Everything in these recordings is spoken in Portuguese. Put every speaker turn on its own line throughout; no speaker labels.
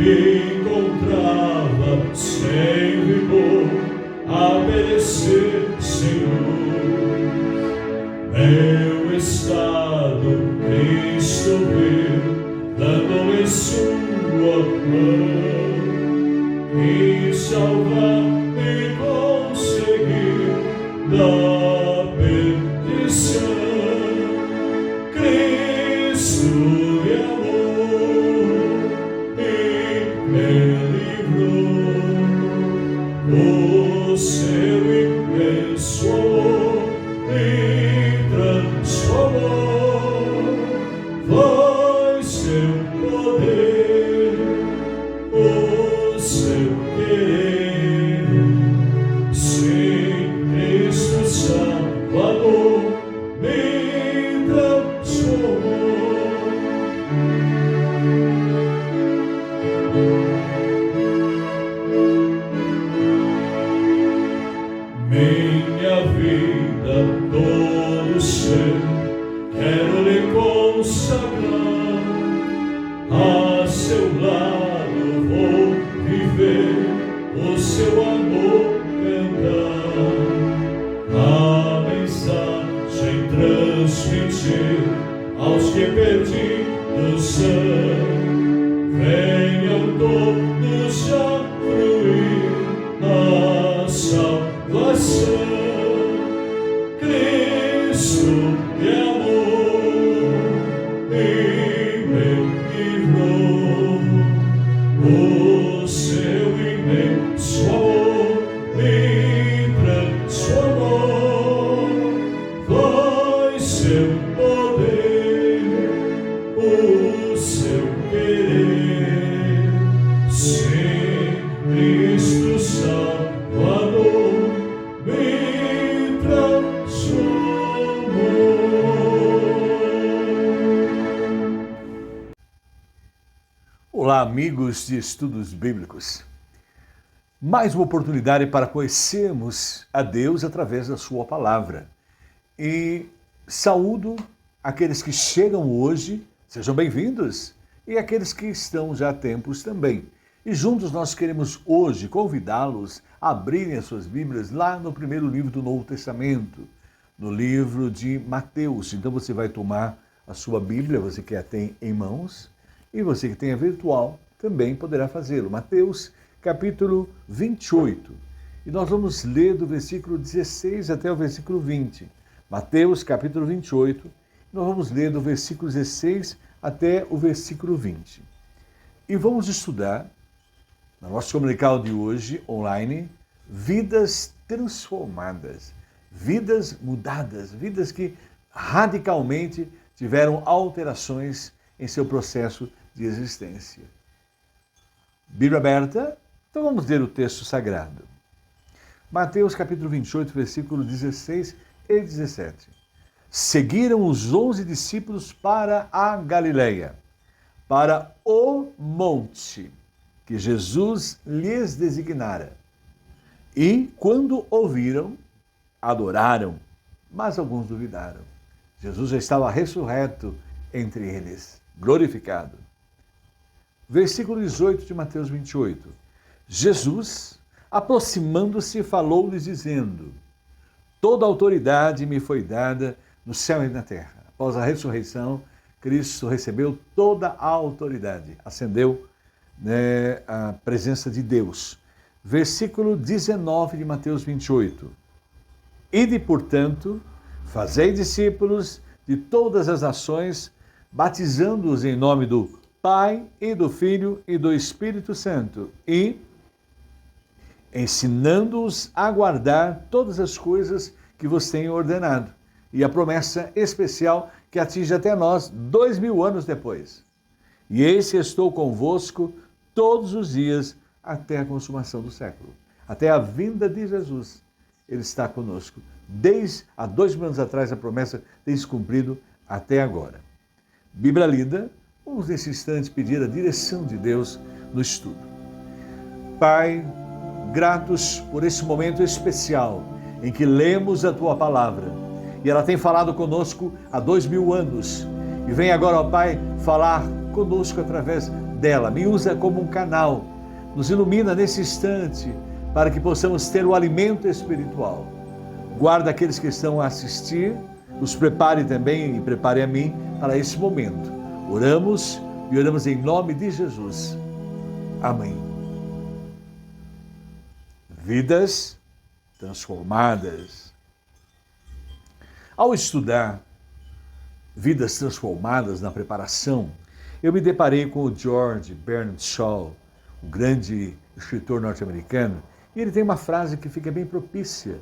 encontrava sem vigor a perecer, Senhor. Meu estado Cristo vê, dando-me sua mão, e salvar e conseguir da perdição. Cristo me amou e me livrou. O seu imenso amor me transformou. Foi seu poder, o seu querer. Sim, Cristo Salvador me transformou. Minha vida, todo ser, quero lhe consagrar. A seu lado vou viver, o seu amor cantar. A mensagem transmitir aos que perdidos são. Venham todos já fruir a salvação. Cristo me amou e me livrou. O seu imenso amor me transformou. Foi seu poder, o seu querer. Sim, Cristo Salvador me transformou.
Olá, amigos de estudos bíblicos. Mais uma oportunidade para conhecermos a Deus através da sua palavra. E saúdo aqueles que chegam hoje, sejam bem-vindos, e aqueles que estão já há tempos também. E juntos nós queremos hoje convidá-los a abrirem as suas Bíblias lá no primeiro livro do Novo Testamento, no livro de Mateus. Então você vai tomar a sua Bíblia, você que a tem em mãos, e você que tem a virtual também poderá fazê-lo. Mateus, capítulo 28. E nós vamos ler do versículo 16 até o versículo 20. Mateus, capítulo 28. Nós vamos ler do versículo 16 até o versículo 20. E vamos estudar, na nossa comunical de hoje, online, vidas transformadas, vidas mudadas, vidas que radicalmente tiveram alterações em seu processo de existência. Bíblia aberta? Então vamos ler o texto sagrado. Mateus capítulo 28, versículo 16 e 17. Seguiram os 11 discípulos para a Galileia, para o monte que Jesus lhes designara. E, quando ouviram, adoraram, mas alguns duvidaram. Jesus já estava ressurreto entre eles, glorificado. Versículo 18 de Mateus 28. Jesus, aproximando-se, falou-lhes dizendo: toda autoridade me foi dada no céu e na terra. Após a ressurreição, Cristo recebeu toda a autoridade, ascendeu a presença de Deus. Versículo 19 de Mateus 28. Ide, portanto, fazei discípulos de todas as nações, batizando-os em nome do Pai e do Filho e do Espírito Santo e ensinando-os a guardar todas as coisas que vos tenho ordenado. E a promessa especial que atinge até nós 2000 anos depois. E eis que estou convosco todos os dias até a consumação do século. Até a vinda de Jesus, Ele está conosco. Desde há 2000 anos atrás, a promessa tem se cumprido até agora. Bíblia lida, vamos nesse instante pedir a direção de Deus no estudo. Pai, gratos por esse momento especial em que lemos a Tua Palavra. E ela tem falado conosco há 2000 anos. E vem agora, ó Pai, falar conosco através dela, me usa como um canal, nos ilumina nesse instante, para que possamos ter o alimento espiritual. Guarda aqueles que estão a assistir, os prepare também e prepare a mim para esse momento. Oramos e oramos em nome de Jesus. Amém. Vidas transformadas. Ao estudar vidas transformadas na preparação, eu me deparei com o George Bernard Shaw, um grande escritor norte-americano, e ele tem uma frase que fica bem propícia.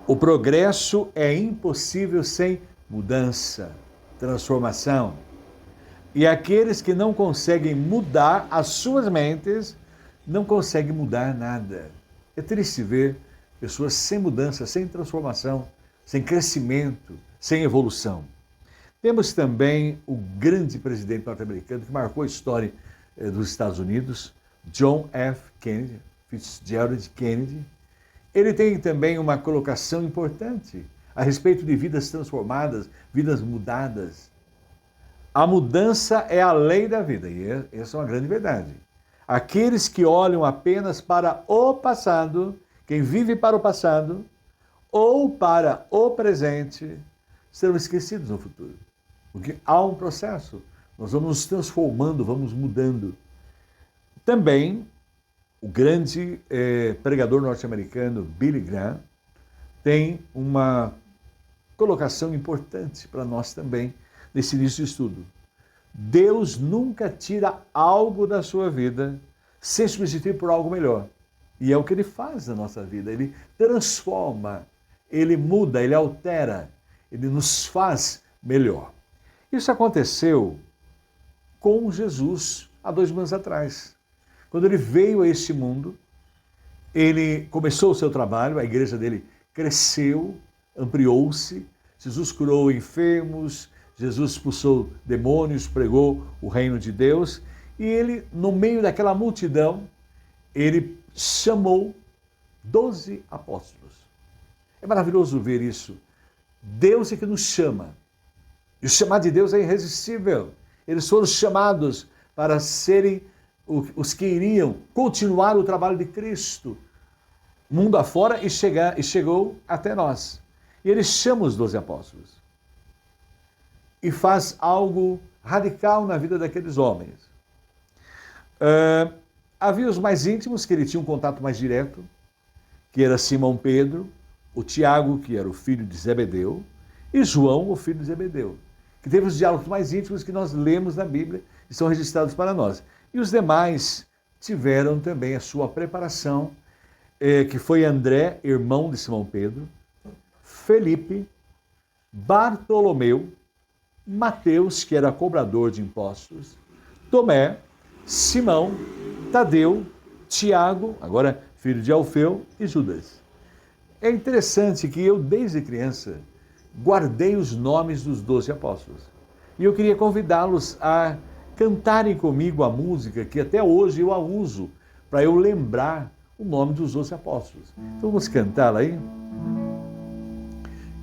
O progresso é impossível sem mudança, transformação. E aqueles que não conseguem mudar as suas mentes, não conseguem mudar nada. É triste ver pessoas sem mudança, sem transformação, sem crescimento, sem evolução. Temos também o grande presidente norte-americano que marcou a história dos Estados Unidos, John F. Kennedy, Fitzgerald Kennedy. Ele tem também uma colocação importante a respeito de vidas transformadas, vidas mudadas. A mudança é a lei da vida, e essa é uma grande verdade. Aqueles que olham apenas para o passado, quem vive para o passado ou para o presente, serão esquecidos no futuro. Porque há um processo, nós vamos nos transformando, vamos mudando. Também, o grande pregador norte-americano Billy Graham tem uma colocação importante para nós também, nesse início de estudo. Deus nunca tira algo da sua vida sem substituir por algo melhor. E é o que Ele faz na nossa vida. Ele transforma, Ele muda, Ele altera, Ele nos faz melhor. Isso aconteceu com Jesus há 2000 anos atrás. Quando Ele veio a este mundo, Ele começou o seu trabalho, a igreja dele cresceu, ampliou-se, Jesus curou enfermos, Jesus expulsou demônios, pregou o reino de Deus, e Ele, no meio daquela multidão, Ele chamou 12 apóstolos. É maravilhoso ver isso. Deus é que nos chama. E o chamado de Deus é irresistível. Eles foram chamados para serem os que iriam continuar o trabalho de Cristo, mundo afora, e chegou até nós. E Ele chama os 12 apóstolos. E faz algo radical na vida daqueles homens. Havia os mais íntimos, que ele tinha um contato mais direto, que era Simão Pedro, o Tiago, que era o filho de Zebedeu, e João, o filho de Zebedeu, que teve os diálogos mais íntimos que nós lemos na Bíblia e são registrados para nós. E os demais tiveram também a sua preparação, que foi André, irmão de Simão Pedro, Felipe, Bartolomeu, Mateus, que era cobrador de impostos, Tomé, Simão, Tadeu, Tiago, agora filho de Alfeu, e Judas. É interessante que eu, desde criança, guardei os nomes dos 12 apóstolos. E eu queria convidá-los a cantarem comigo a música que até hoje eu a uso para eu lembrar o nome dos 12 apóstolos. Então vamos cantá-la aí?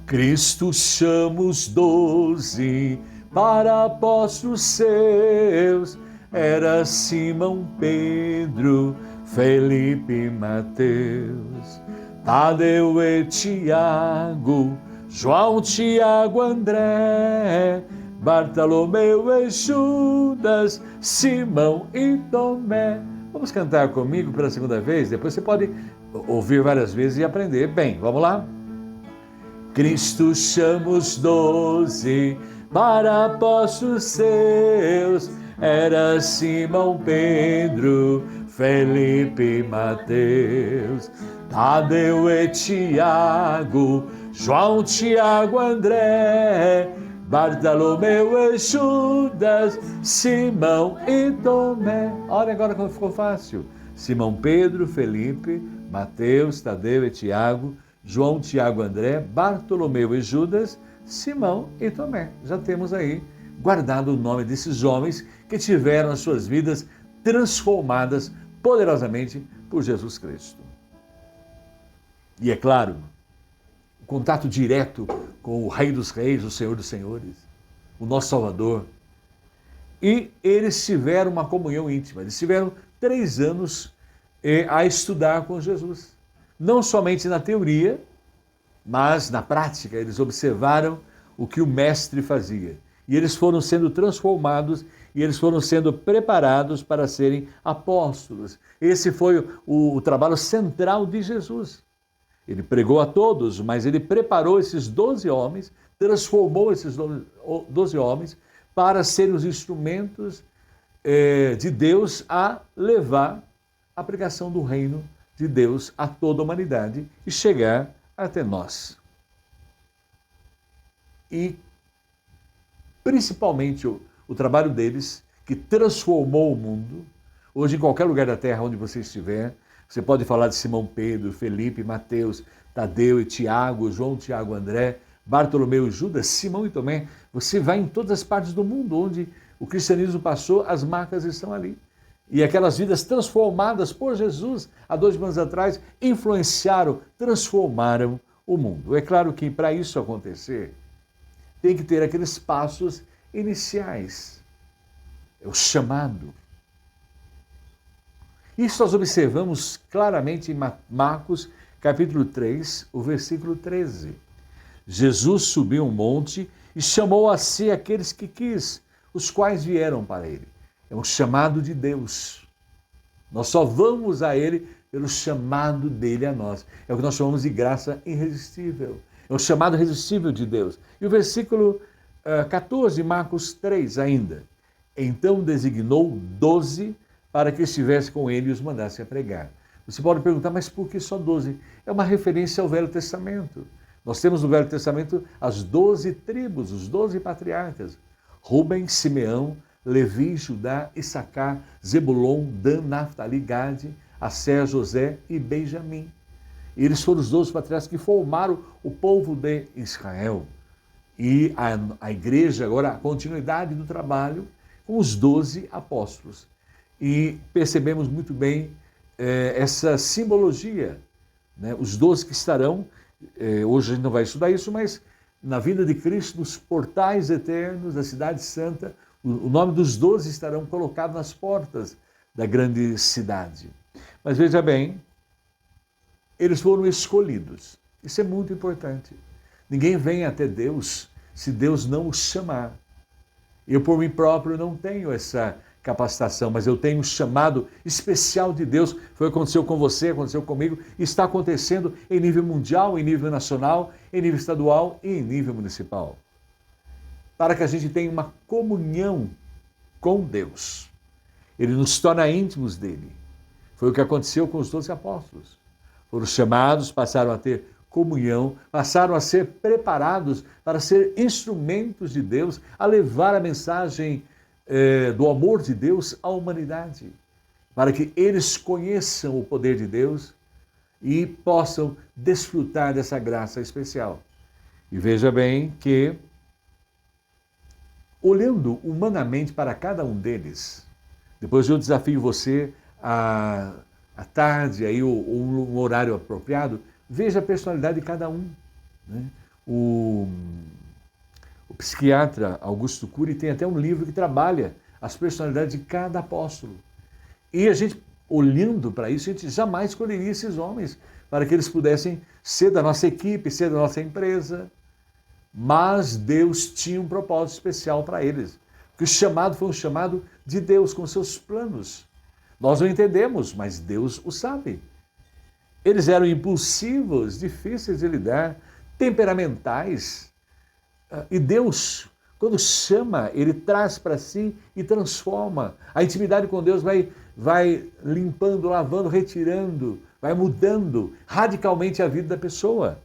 Cristo chama os 12 para apóstolos seus, era Simão Pedro, Felipe, Mateus, Tadeu e Tiago, João, Tiago, André, Bartolomeu e Judas, Simão e Tomé. Vamos cantar comigo pela segunda vez? Depois você pode ouvir várias vezes e aprender bem. Vamos lá? Cristo chama os 12 para apóstolos seus, era Simão Pedro, Felipe, Mateus, Tadeu e Tiago, João, Tiago, André, Bartolomeu e Judas, Simão e Tomé. Olha agora como ficou fácil. Simão Pedro, Felipe, Mateus, Tadeu e Tiago, João, Tiago, André, Bartolomeu e Judas, Simão e Tomé. Já temos aí guardado o nome desses homens que tiveram as suas vidas transformadas poderosamente por Jesus Cristo. E é claro, o contato direto com o Rei dos Reis, o Senhor dos Senhores, o nosso Salvador, E eles tiveram uma comunhão íntima. Eles tiveram 3 anos a estudar com Jesus. Não somente na teoria, mas na prática. Eles observaram o que o mestre fazia. E eles foram sendo transformados e eles foram sendo preparados para serem apóstolos. Esse foi o trabalho central de Jesus. Ele pregou a todos, mas ele preparou esses 12 homens, transformou esses 12 homens para serem os instrumentos de Deus a levar a pregação do reino de Deus a toda a humanidade e chegar até nós. E principalmente o trabalho deles, que transformou o mundo. Hoje, em qualquer lugar da terra onde você estiver, você pode falar de Simão Pedro, Felipe, Mateus, Tadeu e Tiago, João, Tiago, André, Bartolomeu, Judas, Simão e Tomé. Você vai em todas as partes do mundo onde o cristianismo passou, as marcas estão ali. E aquelas vidas transformadas por Jesus há 2000 anos atrás influenciaram, transformaram o mundo. É claro que para isso acontecer, tem que ter aqueles passos iniciais. É o chamado. Isso nós observamos claramente em Marcos, capítulo 3, o versículo 13. Jesus subiu um monte e chamou a si aqueles que quis, os quais vieram para ele. É um chamado de Deus. Nós só vamos a ele pelo chamado dele a nós. É o que nós chamamos de graça irresistível. É o chamado irresistível de Deus. E o versículo 14, Marcos 3 ainda. Então designou 12 para que estivesse com ele e os mandasse a pregar. Você pode perguntar, mas por que só 12? É uma referência ao Velho Testamento. Nós temos no Velho Testamento as 12 tribos, os 12 patriarcas. Rubem, Simeão, Levi, Judá, Issacar, Zebulon, Dan, Naftali, Gade, Asser, José e Benjamim. Eles foram os 12 patriarcas que formaram o povo de Israel. E a igreja, agora, a continuidade do trabalho com os 12 apóstolos. E percebemos muito bem essa simbologia, né? Os 12 que estarão, hoje a gente não vai estudar isso, mas na vinda de Cristo, nos portais eternos da cidade santa, o nome dos 12 estarão colocados nas portas da grande cidade. Mas veja bem, eles foram escolhidos. Isso é muito importante. Ninguém vem até Deus se Deus não os chamar. Eu, por mim próprio, não tenho essa capacitação, mas eu tenho um chamado especial de Deus. Foi o que aconteceu com você, aconteceu comigo, e está acontecendo em nível mundial, em nível nacional, em nível estadual e em nível municipal. Para que a gente tenha uma comunhão com Deus. Ele nos torna íntimos dele. Foi o que aconteceu com os 12 apóstolos. Foram chamados, passaram a ter comunhão, passaram a ser preparados para ser instrumentos de Deus, a levar a mensagem do amor de Deus à humanidade, para que eles conheçam o poder de Deus e possam desfrutar dessa graça especial. E veja bem que, olhando humanamente para cada um deles, depois eu desafio você à tarde, aí, um horário apropriado, veja a personalidade de cada um. Né? O psiquiatra Augusto Cury tem até um livro que trabalha as personalidades de cada apóstolo. E a gente, olhando para isso, a gente jamais escolheria esses homens para que eles pudessem ser da nossa equipe, ser da nossa empresa. Mas Deus tinha um propósito especial para eles. Porque o chamado foi um chamado de Deus, com seus planos. Nós não entendemos, mas Deus o sabe. Eles eram impulsivos, difíceis de lidar, temperamentais. E Deus, quando chama, Ele traz para si e transforma. A intimidade com Deus vai limpando, lavando, retirando, vai mudando radicalmente a vida da pessoa.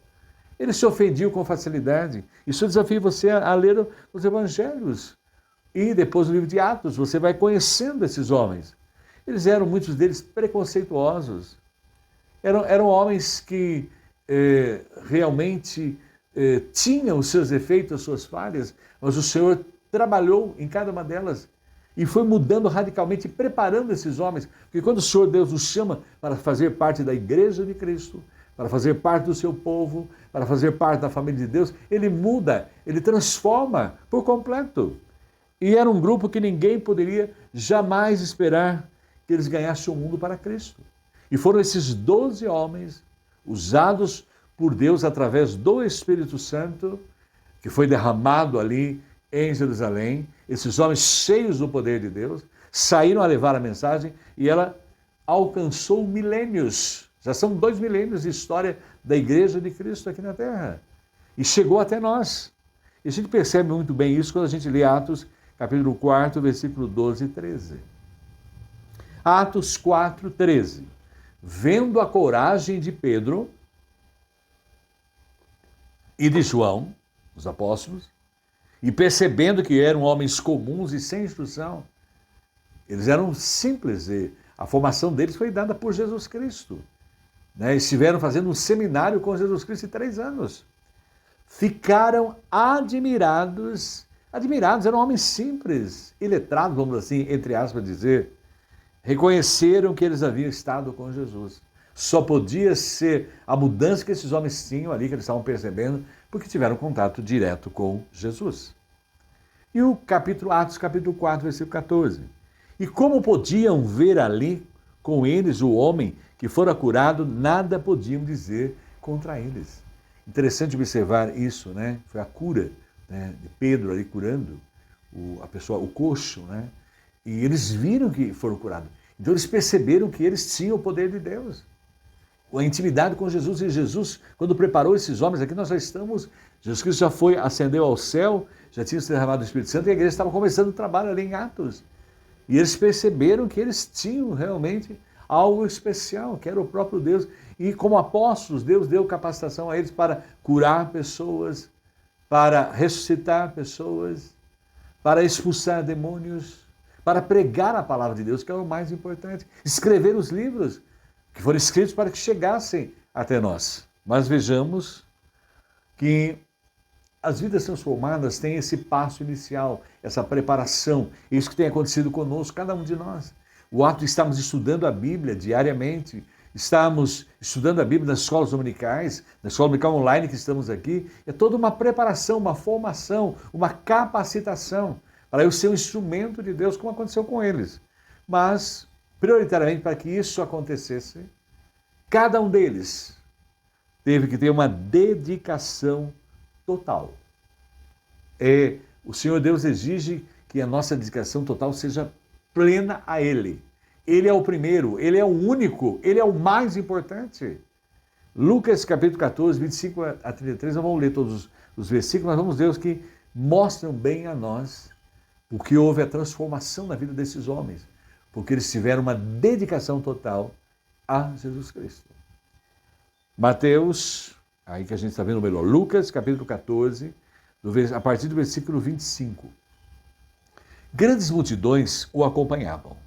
Eles se ofendiam com facilidade. Isso eu desafio você a ler os evangelhos. E depois o livro de Atos, você vai conhecendo esses homens. Eles eram, muitos deles, preconceituosos. Eram homens que realmente tinham os seus defeitos, as suas falhas, mas o Senhor trabalhou em cada uma delas e foi mudando radicalmente, preparando esses homens. Porque quando o Senhor Deus os chama para fazer parte da igreja de Cristo, para fazer parte do seu povo, para fazer parte da família de Deus, Ele muda, Ele transforma por completo. E era um grupo que ninguém poderia jamais esperar que eles ganhassem o mundo para Cristo. E foram esses 12 homens, usados por Deus através do Espírito Santo, que foi derramado ali em Jerusalém. Esses homens cheios do poder de Deus, saíram a levar a mensagem e ela alcançou milênios. Já são 2 milênios de história da Igreja de Cristo aqui na Terra. E chegou até nós. E a gente percebe muito bem isso quando a gente lê Atos, capítulo 4, versículo 12 e 13. Atos 4, 13. Vendo a coragem de Pedro e de João, os apóstolos, e percebendo que eram homens comuns e sem instrução, eles eram simples e a formação deles foi dada por Jesus Cristo. Estiveram fazendo um seminário com Jesus Cristo em 3 anos. Ficaram admirados, eram homens simples, iletrados, vamos assim, entre aspas dizer, reconheceram que eles haviam estado com Jesus. Só podia ser a mudança que esses homens tinham ali, que eles estavam percebendo, porque tiveram contato direto com Jesus. E o Atos capítulo 4, versículo 14. E como podiam ver ali com eles o homem que fora curado, nada podiam dizer contra eles. Interessante observar isso, né? Foi a cura, né, de Pedro ali curando a pessoa, o coxo, né? E eles viram que foram curados. Então eles perceberam que eles tinham o poder de Deus. A intimidade com Jesus. E Jesus, quando preparou esses homens, aqui nós já estamos, Jesus Cristo já foi, ascendeu ao céu, já tinha se derramado o Espírito Santo e a igreja estava começando o trabalho ali em Atos. E eles perceberam que eles tinham realmente algo especial, que era o próprio Deus. E como apóstolos, Deus deu capacitação a eles para curar pessoas, para ressuscitar pessoas, para expulsar demônios, para pregar a palavra de Deus, que é o mais importante. Escrever os livros que foram escritos para que chegassem até nós. Mas vejamos que as vidas transformadas têm esse passo inicial, essa preparação. Isso que tem acontecido conosco, cada um de nós. O ato de estarmos estudando a Bíblia diariamente, estamos estudando a Bíblia nas escolas dominicais, na escola dominical online que estamos aqui, é toda uma preparação, uma formação, uma capacitação para eu ser um instrumento de Deus, como aconteceu com eles. Mas, prioritariamente, para que isso acontecesse, cada um deles teve que ter uma dedicação total. O Senhor Deus exige que a nossa dedicação total seja plena a Ele. Ele é o primeiro, Ele é o único, Ele é o mais importante. Lucas capítulo 14, 25 a 33, não vamos ler todos os versículos, mas vamos ver os que mostram bem a nós o que houve a transformação na vida desses homens, porque eles tiveram uma dedicação total a Jesus Cristo. Mateus, aí que a gente está vendo melhor, Lucas capítulo 14, a partir do versículo 25. Grandes multidões o acompanhavam.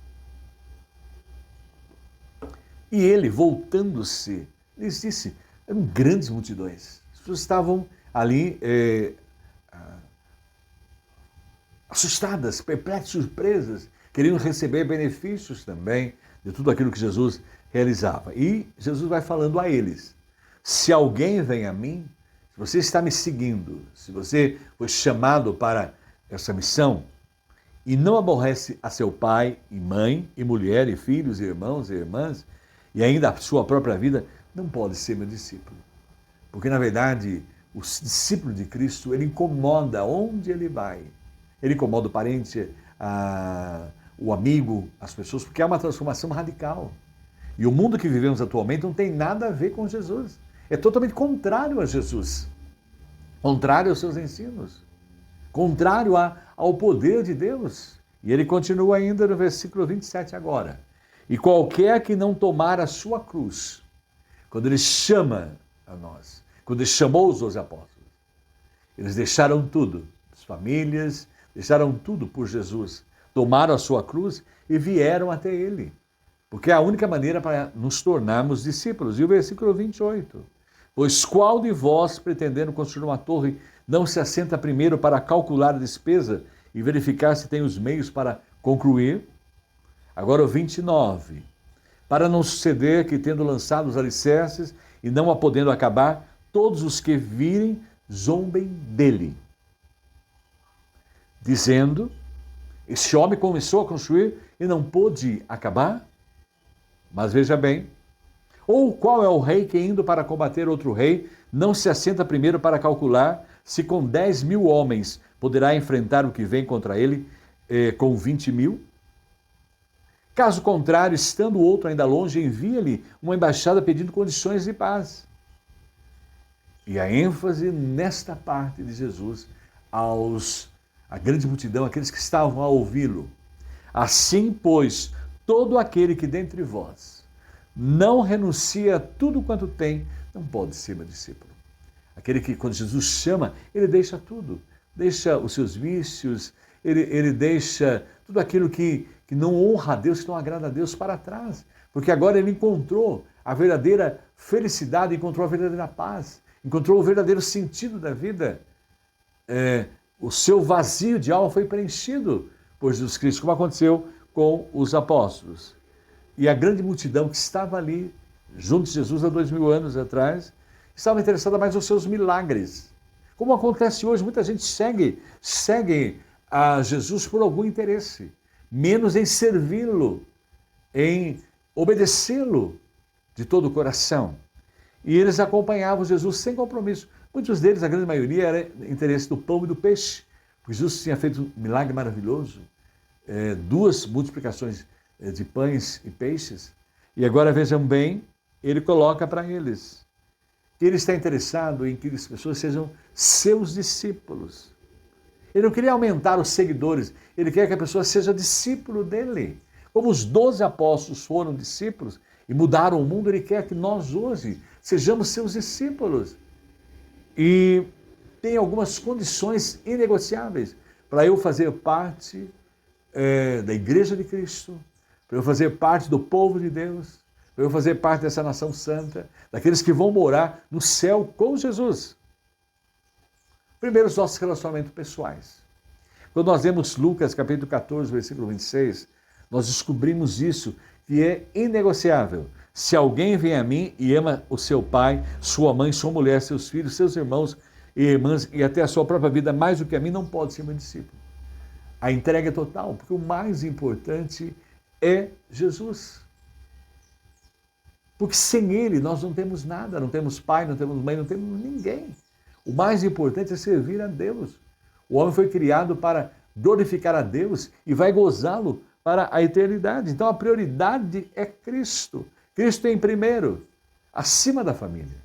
E ele, voltando-se, lhes disse, eram grandes multidões. As pessoas estavam ali assustadas, perplexas, surpresas, queriam receber benefícios também de tudo aquilo que Jesus realizava. E Jesus vai falando a eles, se alguém vem a mim, se você está me seguindo, se você foi chamado para essa missão, e não aborrece a seu pai e mãe, e mulher, e filhos, e irmãos e irmãs, e ainda a sua própria vida, não pode ser meu discípulo. Porque, na verdade, o discípulo de Cristo, ele incomoda onde ele vai. Ele incomoda o parente, o amigo, as pessoas, porque é uma transformação radical. E o mundo que vivemos atualmente não tem nada a ver com Jesus. É totalmente contrário a Jesus. Contrário aos seus ensinos. Contrário ao poder de Deus. E ele continua ainda no versículo 27 agora. E qualquer que não tomar a sua cruz, quando ele chama a nós, quando ele chamou os 12 apóstolos, eles deixaram tudo, as famílias, deixaram tudo por Jesus, tomaram a sua cruz e vieram até ele, porque é a única maneira para nos tornarmos discípulos. E o versículo 28, pois qual de vós, pretendendo construir uma torre, não se assenta primeiro para calcular a despesa e verificar se tem os meios para concluir? Agora o 29, para não suceder que, tendo lançado os alicerces e não a podendo acabar, todos os que virem zombem dele, dizendo, Esse homem começou a construir e não pôde acabar? Mas veja bem, ou qual é o rei que, indo para combater outro rei, não se assenta primeiro para calcular se com 10.000 homens poderá enfrentar o que vem contra ele com 20.000? Caso contrário, estando o outro ainda longe, envia-lhe uma embaixada pedindo condições de paz. E a ênfase nesta parte de Jesus a grande multidão, aqueles que estavam a ouvi-lo. Assim, pois, todo aquele que dentre vós não renuncia a tudo quanto tem, não pode ser meu discípulo. Aquele que, quando Jesus chama, ele deixa tudo. Deixa os seus vícios, ele deixa tudo aquilo que não honra a Deus, que não agrada a Deus para trás. Porque agora ele encontrou a verdadeira felicidade, encontrou a verdadeira paz, encontrou o verdadeiro sentido da vida. O seu vazio de alma foi preenchido por Jesus Cristo, como aconteceu com os apóstolos. E a grande multidão que estava ali, junto de Jesus há 2000 anos atrás, estava interessada mais nos seus milagres. Como acontece hoje, muita gente segue a Jesus por algum interesse, menos em servi-lo, em obedecê-lo de todo o coração. E eles acompanhavam Jesus sem compromisso. Muitos deles, a grande maioria, era interesse do pão e do peixe, porque Jesus tinha feito um milagre maravilhoso, 2 multiplicações de pães e peixes, e agora vejam bem, ele coloca para eles. Ele está interessado em que as pessoas sejam seus discípulos. Ele não queria aumentar os seguidores, ele quer que a pessoa seja discípulo dele. Como os 12 apóstolos foram discípulos e mudaram o mundo, ele quer que nós hoje sejamos seus discípulos. E tem algumas condições inegociáveis para eu fazer parte da Igreja de Cristo, para eu fazer parte do povo de Deus, para eu fazer parte dessa nação santa, daqueles que vão morar no céu com Jesus. Primeiro, os nossos relacionamentos pessoais. Quando nós lemos Lucas, capítulo 14, versículo 26, nós descobrimos isso, que é inegociável. Se alguém vem a mim e ama o seu pai, sua mãe, sua mulher, seus filhos, seus irmãos e irmãs, e até a sua própria vida, mais do que a mim, não pode ser meu discípulo. A entrega é total, porque o mais importante é Jesus. Porque sem Ele nós não temos nada, não temos pai, não temos mãe, não temos ninguém. O mais importante é servir a Deus. O homem foi criado para glorificar a Deus e vai gozá-lo para a eternidade. Então a prioridade é Cristo. Cristo em primeiro, acima da família.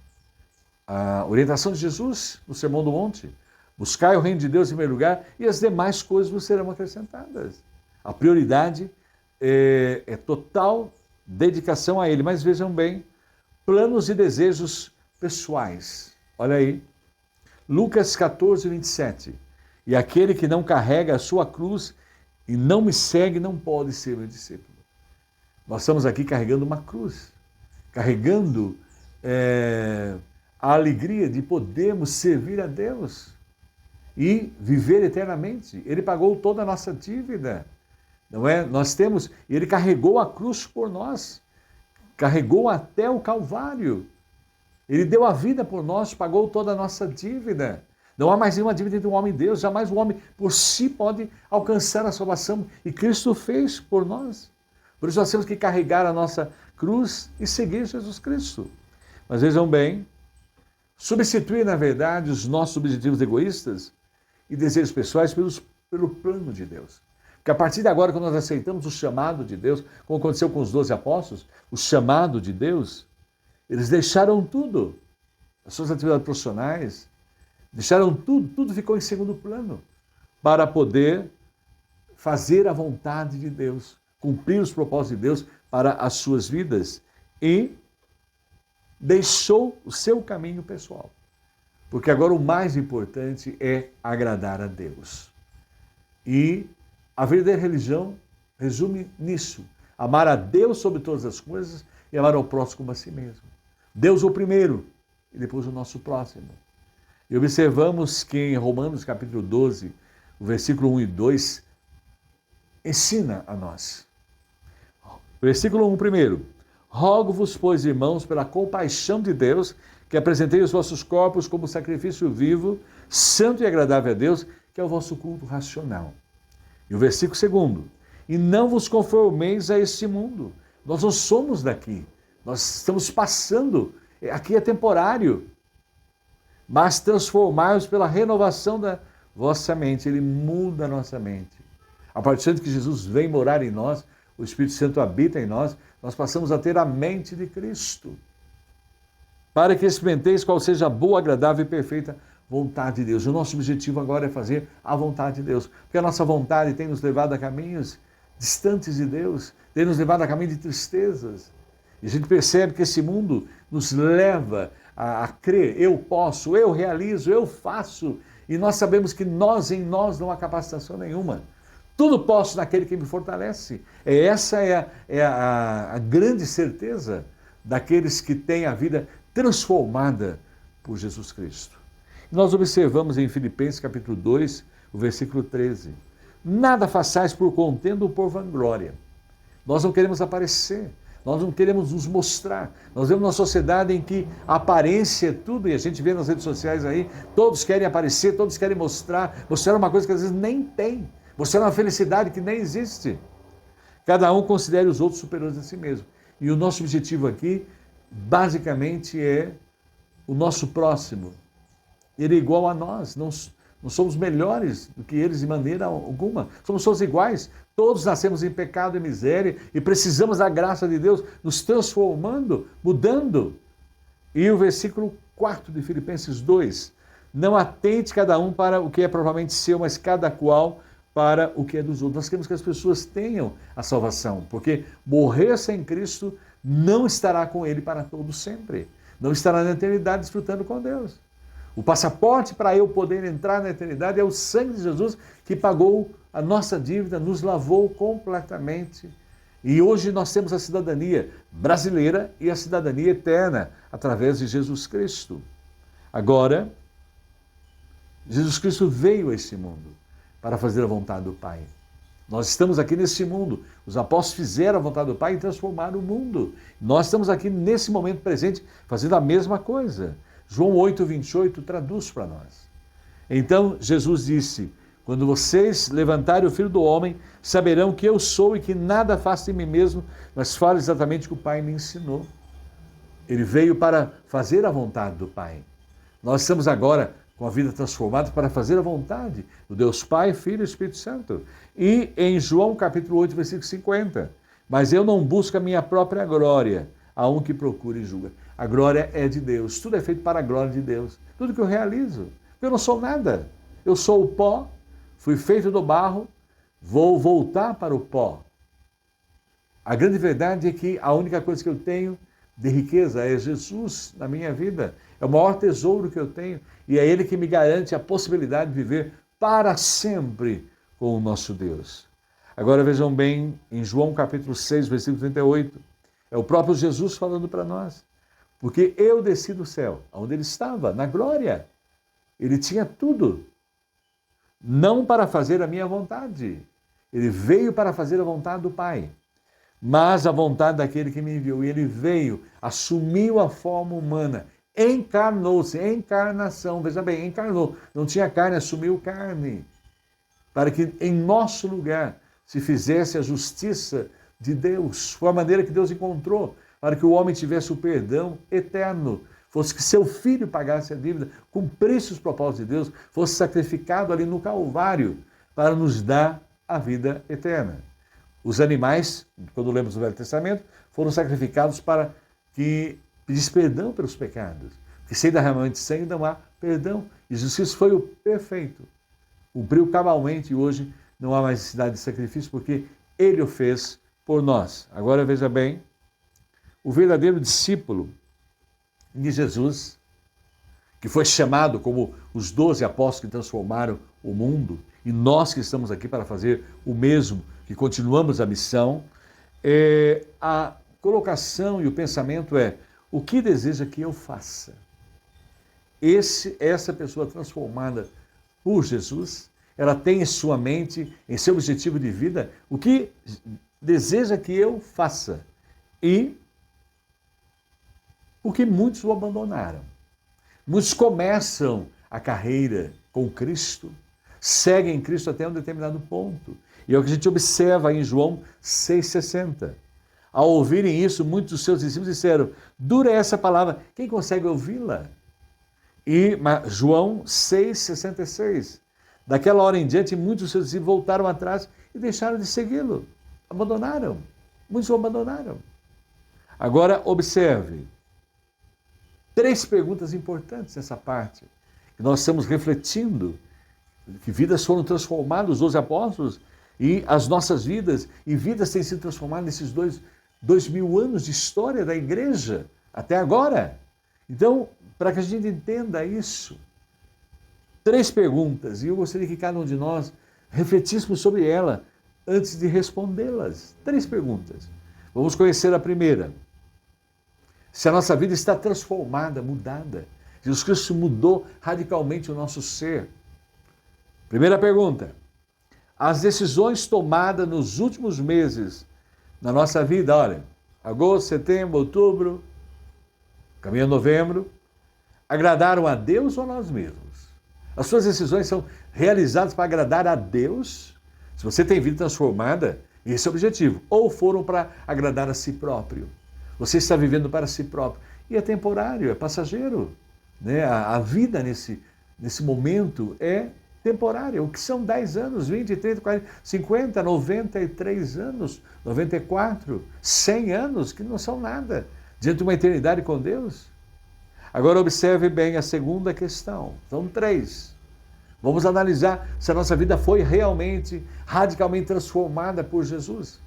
A orientação de Jesus no Sermão do Monte: buscai o reino de Deus em primeiro lugar e as demais coisas vos serão acrescentadas. A prioridade é total dedicação a Ele. Mas vejam bem, planos e desejos pessoais. Olha aí, Lucas 14, 27. E aquele que não carrega a sua cruz e não me segue não pode ser meu discípulo. Nós estamos aqui carregando uma cruz, carregando a alegria de podermos servir a Deus e viver eternamente. Ele pagou toda a nossa dívida, não é? Nós temos, ele carregou a cruz por nós, carregou até o Calvário. Ele deu a vida por nós, pagou toda a nossa dívida. Não há mais nenhuma dívida entre um homem e Deus, jamais o homem por si pode alcançar a salvação. E Cristo fez por nós. Por isso nós temos que carregar a nossa cruz e seguir Jesus Cristo. Mas vejam bem, substituir, na verdade, os nossos objetivos egoístas e desejos pessoais pelo plano de Deus. Porque a partir de agora, quando nós aceitamos o chamado de Deus, como aconteceu com os 12 apóstolos, o chamado de Deus, eles deixaram tudo, as suas atividades profissionais, deixaram tudo ficou em segundo plano, para poder fazer a vontade de Deus, cumprir os propósitos de Deus para as suas vidas, e deixou o seu caminho pessoal. Porque agora o mais importante é agradar a Deus. E a verdadeira religião resume nisso: amar a Deus sobre todas as coisas e amar ao próximo como a si mesmo. Deus o primeiro e depois o nosso próximo. E observamos que em Romanos capítulo 12, o versículo 1 e 2, ensina a nós. Versículo 1 primeiro: rogo-vos, pois, irmãos, pela compaixão de Deus, que apresentei os vossos corpos como sacrifício vivo, santo e agradável a Deus, que é o vosso culto racional. E o versículo 2: e não vos conformeis a este mundo. Nós não somos daqui, nós estamos passando, aqui é temporário, mas transformai-vos pela renovação da vossa mente. Ele muda a nossa mente. A partir do momento que Jesus vem morar em nós, o Espírito Santo habita em nós, nós passamos a ter a mente de Cristo. Para que experimenteis qual seja a boa, agradável e perfeita vontade de Deus. O nosso objetivo agora é fazer a vontade de Deus, porque a nossa vontade tem nos levado a caminhos distantes de Deus, tem nos levado a caminho de tristezas. E a gente percebe que esse mundo nos leva a crer, eu posso, eu realizo, eu faço, e nós sabemos que em nós não há capacitação nenhuma. Tudo posso naquele que me fortalece. Essa é a grande certeza daqueles que têm a vida transformada por Jesus Cristo. Nós observamos em Filipenses capítulo 2, o versículo 13. Nada façais por contenda ou por vanglória. Nós não queremos aparecer, nós não queremos nos mostrar. Nós vemos uma sociedade em que a aparência é tudo, e a gente vê nas redes sociais aí, todos querem aparecer, todos querem mostrar uma coisa que às vezes nem tem, mostrar uma felicidade que nem existe. Cada um considere os outros superiores a si mesmo. E o nosso objetivo aqui, basicamente, é o nosso próximo. Ele é igual a nós, não somos melhores do que eles de maneira alguma. Somos todos iguais. Todos nascemos em pecado e miséria e precisamos da graça de Deus nos transformando, mudando. E o versículo 4 de Filipenses 2. Não atente cada um para o que é propriamente seu, mas cada qual para o que é dos outros. Nós queremos que as pessoas tenham a salvação, porque morrer sem Cristo não estará com Ele para todo sempre. Não estará na eternidade desfrutando com Deus. O passaporte para eu poder entrar na eternidade é o sangue de Jesus que pagou a nossa dívida, nos lavou completamente. E hoje nós temos a cidadania brasileira e a cidadania eterna através de Jesus Cristo. Agora, Jesus Cristo veio a esse mundo para fazer a vontade do Pai. Nós estamos aqui nesse mundo. Os apóstolos fizeram a vontade do Pai e transformaram o mundo. Nós estamos aqui nesse momento presente fazendo a mesma coisa. João 8:28 traduz para nós. Então Jesus disse: quando vocês levantarem o Filho do Homem, saberão que eu sou e que nada faço de mim mesmo, mas falo exatamente o que o Pai me ensinou. Ele veio para fazer a vontade do Pai. Nós estamos agora com a vida transformada para fazer a vontade do Deus Pai, Filho e Espírito Santo. E em João capítulo 8, versículo 50, mas eu não busco a minha própria glória, a um que procura e julga. A glória é de Deus, tudo é feito para a glória de Deus. Tudo que eu realizo, eu não sou nada. Eu sou o pó, fui feito do barro, vou voltar para o pó. A grande verdade é que a única coisa que eu tenho de riqueza é Jesus na minha vida. É o maior tesouro que eu tenho e é Ele que me garante a possibilidade de viver para sempre com o nosso Deus. Agora vejam bem, em João capítulo 6, versículo 38, é o próprio Jesus falando para nós. Porque eu desci do céu, onde Ele estava, na glória. Ele tinha tudo. Não para fazer a minha vontade. Ele veio para fazer a vontade do Pai. Mas a vontade daquele que me enviou. E Ele veio, assumiu a forma humana, encarnou-se, encarnação, veja bem, encarnou. Não tinha carne, assumiu carne. Para que em nosso lugar se fizesse a justiça de Deus. Foi a maneira que Deus encontrou para que o homem tivesse o perdão eterno, fosse que seu filho pagasse a dívida, cumprisse os propósitos de Deus, fosse sacrificado ali no Calvário para nos dar a vida eterna. Os animais, quando lemos o Velho Testamento, foram sacrificados para que pedisse perdão pelos pecados, porque sem derramamento de sangue não há perdão. E Jesus Cristo foi o perfeito, cumpriu cabalmente e hoje não há mais necessidade de sacrifício, porque Ele o fez por nós. Agora veja bem, o verdadeiro discípulo de Jesus, que foi chamado como os 12 apóstolos que transformaram o mundo, e nós que estamos aqui para fazer o mesmo, que continuamos a missão, a colocação e o pensamento é: o que deseja que eu faça? Essa pessoa transformada por Jesus, ela tem em sua mente, em seu objetivo de vida, o que deseja que eu faça. E porque muitos o abandonaram. Muitos começam a carreira com Cristo, seguem Cristo até um determinado ponto E é o que a gente observa em João 6,60. Ao ouvirem isso, muitos dos seus discípulos disseram, dura essa palavra, quem consegue ouvi-la? E João 6,66. Daquela hora em diante, muitos dos seus discípulos voltaram atrás e deixaram de segui-lo. Abandonaram. Muitos o abandonaram. Agora, observe. 3 perguntas importantes nessa parte. Que nós estamos refletindo. Que vidas foram transformadas, os 12 apóstolos, e as nossas vidas. E vidas têm sido transformadas nesses 2000 anos de história da igreja. Até agora. Então, para que a gente entenda isso, 3 perguntas, e eu gostaria que cada um de nós refletíssemos sobre ela antes de respondê-las. 3 perguntas. Vamos conhecer a primeira. Se a nossa vida está transformada, mudada. Jesus Cristo mudou radicalmente o nosso ser. Primeira pergunta. As decisões tomadas nos últimos meses na nossa vida, olha, agosto, setembro, outubro, caminho a novembro, agradaram a Deus ou a nós mesmos? As suas decisões são realizadas para agradar a Deus? Se você tem vida transformada, esse é o objetivo. Ou foram para agradar a si próprio. Você está vivendo para si próprio. E é temporário, é passageiro. Né? A vida nesse momento é temporária. O que são 10 anos, 20, 30, 40, 50, 93 anos, 94, 100 anos, que não são nada. Diante de uma eternidade com Deus. Agora observe bem a segunda questão. São 3. Vamos analisar se a nossa vida foi realmente, radicalmente transformada por Jesus.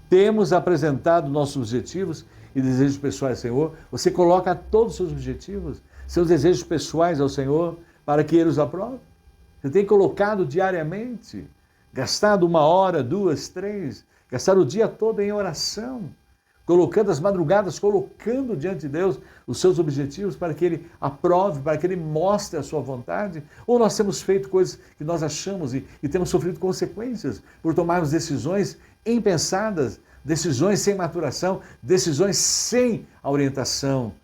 Temos apresentado nossos objetivos e desejos pessoais ao Senhor. Você coloca todos os seus objetivos, seus desejos pessoais ao Senhor, para que Ele os aprove. Você tem colocado diariamente, gastado 1 hora, 2, 3, gastado o dia todo em oração, colocando as madrugadas, colocando diante de Deus os seus objetivos para que Ele aprove, para que Ele mostre a sua vontade? Ou nós temos feito coisas que nós achamos e temos sofrido consequências por tomarmos decisões impensadas, decisões sem maturação, decisões sem a orientação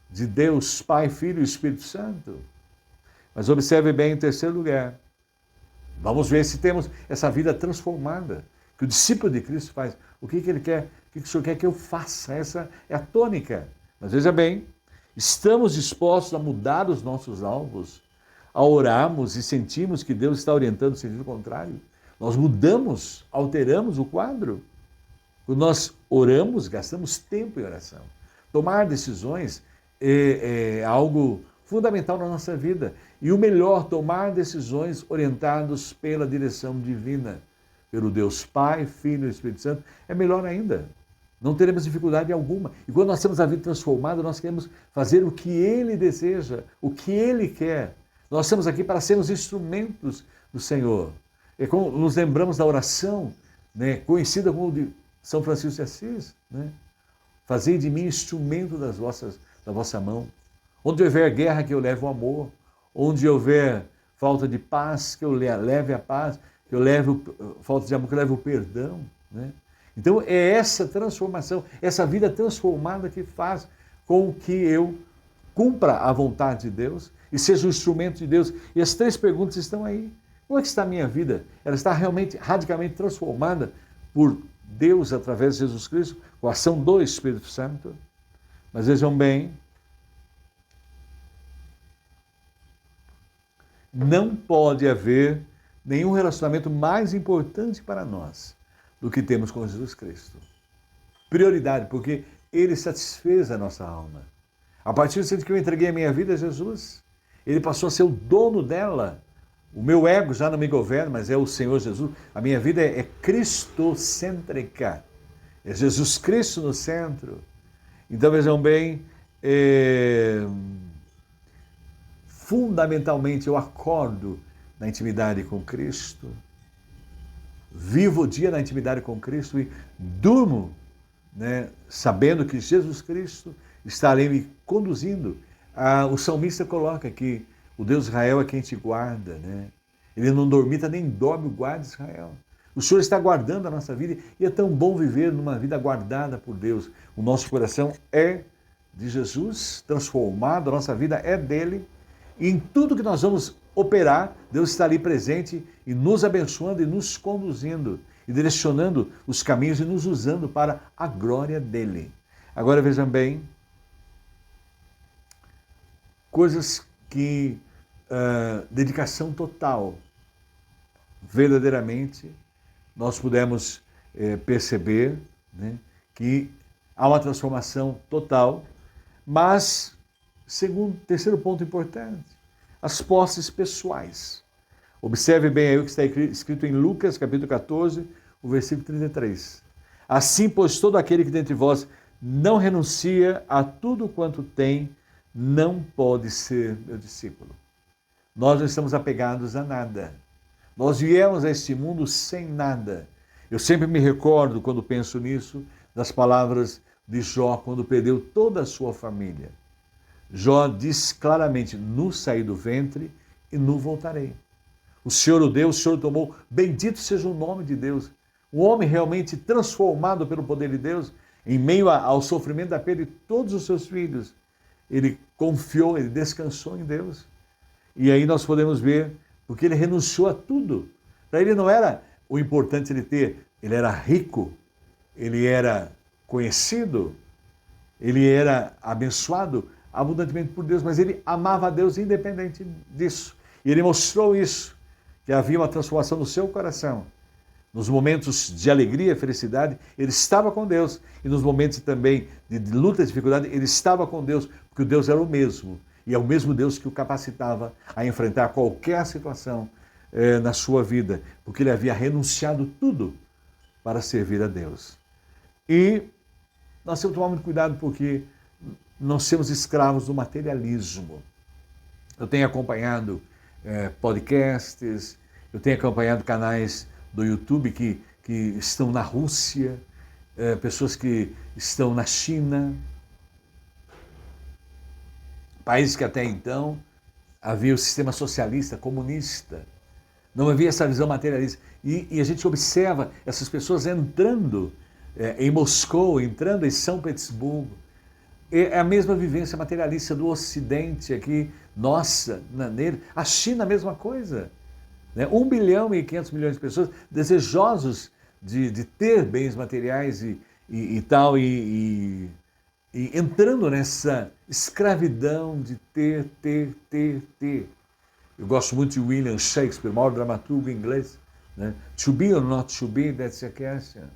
de Deus, Pai, Filho e Espírito Santo? Mas observe bem em terceiro lugar. Vamos ver se temos essa vida transformada que o discípulo de Cristo faz. O que Ele quer? O que o Senhor quer que eu faça? Essa é a tônica. Mas veja bem, estamos dispostos a mudar os nossos alvos, a orarmos e sentimos que Deus está orientando o sentido contrário. Nós mudamos, alteramos o quadro. Quando nós oramos, gastamos tempo em oração. Tomar decisões é algo fundamental na nossa vida. E o melhor, tomar decisões orientadas pela direção divina, pelo Deus Pai, Filho e Espírito Santo, é melhor ainda. Não teremos dificuldade alguma. E quando nós temos a vida transformada, nós queremos fazer o que Ele deseja, o que Ele quer. Nós estamos aqui para sermos instrumentos do Senhor. É como nos lembramos da oração, né, conhecida como de São Francisco de Assis, né? Fazei de mim instrumento da vossa mão. Onde houver guerra, que eu leve o amor. Onde houver falta de paz, que eu leve a paz. Que eu leve falta de amor, que eu leve o perdão. Né? Então é essa transformação, essa vida transformada que faz com que eu cumpra a vontade de Deus e seja um instrumento de Deus. E as 3 perguntas estão aí. Como é que está a minha vida? Ela está realmente, radicalmente transformada por Deus através de Jesus Cristo, com a ação do Espírito Santo? Mas vejam bem, não pode haver nenhum relacionamento mais importante para nós do que temos com Jesus Cristo. Prioridade, porque Ele satisfez a nossa alma. A partir do momento que eu entreguei a minha vida a Jesus, Ele passou a ser o dono dela. O meu ego já não me governa, mas é o Senhor Jesus. A minha vida é cristocêntrica. É Jesus Cristo no centro. Então vejam bem, fundamentalmente eu acordo na intimidade com Cristo, vivo o dia na intimidade com Cristo e durmo, né, sabendo que Jesus Cristo está ali me conduzindo. O salmista coloca que o Deus de Israel é quem te guarda, né? Ele não dormita nem dorme o guarda de Israel. O Senhor está guardando a nossa vida e é tão bom viver numa vida guardada por Deus. O nosso coração é de Jesus, transformado, a nossa vida é dele. E em tudo que nós vamos operar, Deus está ali presente e nos abençoando e nos conduzindo e direcionando os caminhos e nos usando para a glória dele. Agora vejam bem, coisas que dedicação total, verdadeiramente, nós pudemos perceber, né, que há uma transformação total, mas, terceiro ponto importante, as posses pessoais. Observe bem aí o que está escrito em Lucas, capítulo 14, o versículo 33. Assim, pois, todo aquele que dentre vós não renuncia a tudo quanto tem, não pode ser meu discípulo. Nós não estamos apegados a nada. Nós viemos a este mundo sem nada. Eu sempre me recordo, quando penso nisso, das palavras de Jó, quando perdeu toda a sua família. Jó diz claramente, nu saí do ventre e nu voltarei. O Senhor o deu, o Senhor o tomou, bendito seja o nome de Deus. O homem realmente transformado pelo poder de Deus, em meio ao sofrimento da perda de todos os seus filhos, ele confiou, ele descansou em Deus. E aí nós podemos ver, porque ele renunciou a tudo. Para ele não era o importante ele era rico, ele era conhecido, ele era abençoado abundantemente por Deus, mas ele amava a Deus independente disso. E ele mostrou isso, que havia uma transformação no seu coração. Nos momentos de alegria, felicidade, ele estava com Deus. E nos momentos também de luta e dificuldade, ele estava com Deus, porque o Deus era o mesmo. E é o mesmo Deus que o capacitava a enfrentar qualquer situação na sua vida, porque ele havia renunciado tudo para servir a Deus. E nós temos que tomar muito cuidado, porque nós somos escravos do materialismo. Eu tenho acompanhado podcasts, eu tenho acompanhado canais do YouTube que estão na Rússia, pessoas que estão na China, países que até então havia o sistema socialista, comunista, não havia essa visão materialista. E a gente observa essas pessoas entrando em Moscou, entrando em São Petersburgo. É a mesma vivência materialista do Ocidente aqui, nossa, nele. A China, a mesma coisa. 1 bilhão e 500 milhões de pessoas desejosos de ter bens materiais e tal, e entrando nessa escravidão de ter. Eu gosto muito de William Shakespeare, o maior dramaturgo inglês. Né? To be or not to be, that's a question.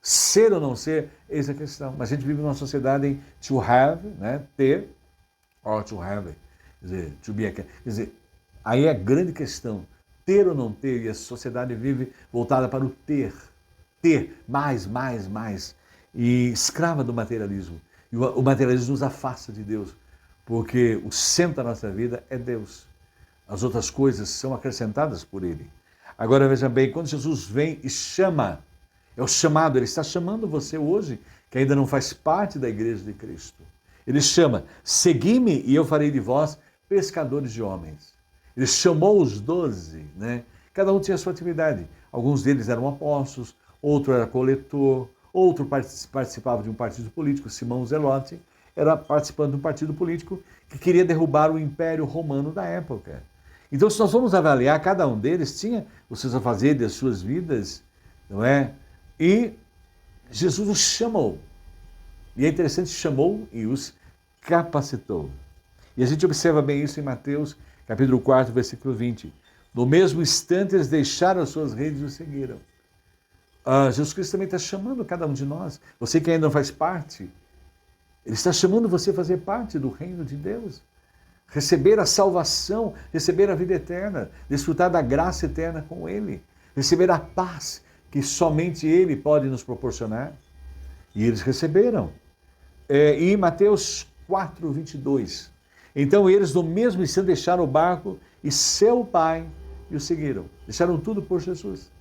Ser ou não ser, eis a questão. Mas a gente vive numa sociedade em to have, né? Ter, or to have, quer dizer, to be, quer dizer, aí é a grande questão. Ter ou não ter, e a sociedade vive voltada para o ter. Ter, mais, e escrava do materialismo. E o materialismo nos afasta de Deus, porque o centro da nossa vida é Deus. As outras coisas são acrescentadas por Ele. Agora veja bem, quando Jesus vem e chama, é o chamado, Ele está chamando você hoje, que ainda não faz parte da igreja de Cristo. Ele chama, segui-me e eu farei de vós pescadores de homens. Ele chamou os 12, né? Cada um tinha a sua atividade. Alguns deles eram apóstolos, outro era coletor, outro participava de um partido político, Simão Zelote, era participante de um partido político que queria derrubar o Império Romano da época. Então, se nós vamos avaliar, cada um deles tinha os seus afazeres, as suas vidas, não é? E Jesus os chamou. E é interessante, chamou e os capacitou. E a gente observa bem isso em Mateus, capítulo 4, versículo 20. No mesmo instante, eles deixaram as suas redes e o seguiram. Jesus Cristo também está chamando cada um de nós. Você que ainda não faz parte, Ele está chamando você a fazer parte do reino de Deus. Receber a salvação, receber a vida eterna, desfrutar da graça eterna com Ele. Receber a paz que somente Ele pode nos proporcionar. E eles receberam. E em Mateus 4, 22. Então eles no mesmo instante deixaram o barco e seu pai e o seguiram. Deixaram tudo por Jesus.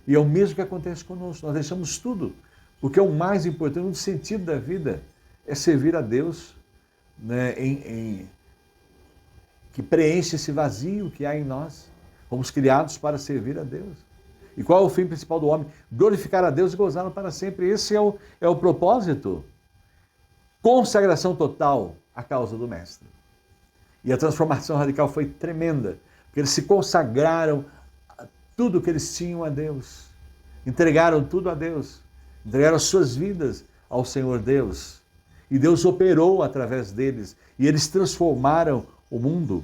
E é o mesmo que acontece conosco. Nós deixamos tudo, porque é o mais importante, o sentido da vida é servir a Deus, né, que preenche esse vazio que há em nós. Fomos criados para servir a Deus. E qual é o fim principal do homem? Glorificar a Deus e gozá-lo para sempre. Esse é o propósito. Consagração total à causa do Mestre. E a transformação radical foi tremenda, porque eles se consagraram a tudo que eles tinham a Deus. Entregaram tudo a Deus. Entregaram suas vidas ao Senhor Deus. E Deus operou através deles. E eles transformaram o mundo.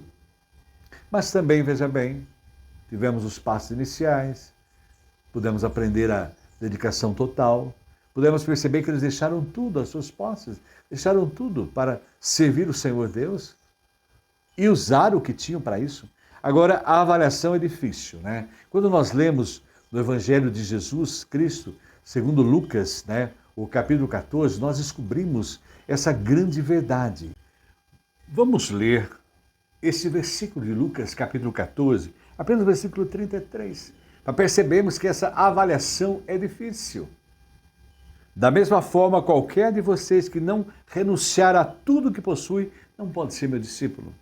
Mas também, veja bem, tivemos os passos iniciais, pudemos aprender a dedicação total, pudemos perceber que eles deixaram tudo, as suas posses, deixaram tudo para servir o Senhor Deus e usar o que tinham para isso. Agora, a avaliação é difícil, né? Quando nós lemos no Evangelho de Jesus Cristo, segundo Lucas, né, o capítulo 14, nós descobrimos essa grande verdade. Vamos ler esse versículo de Lucas, capítulo 14, apenas o versículo 33, para percebermos que essa avaliação é difícil. Da mesma forma, qualquer de vocês que não renunciar a tudo que possui, não pode ser meu discípulo.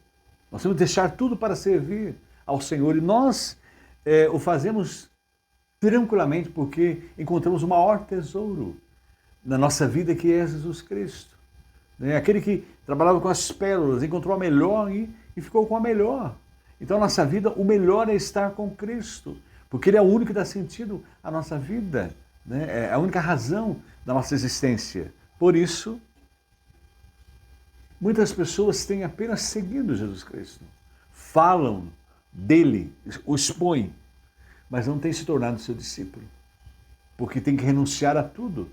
Nós temos que deixar tudo para servir ao Senhor. E nós o fazemos tranquilamente porque encontramos o maior tesouro na nossa vida, que é Jesus Cristo. Aquele que trabalhava com as pérolas, encontrou a melhor e ficou com a melhor. Então, a nossa vida, o melhor é estar com Cristo, porque Ele é o único que dá sentido à nossa vida, né? É a única razão da nossa existência. Por isso, muitas pessoas têm apenas seguido Jesus Cristo, falam dele, o expõem, mas não têm se tornado seu discípulo, porque tem que renunciar a tudo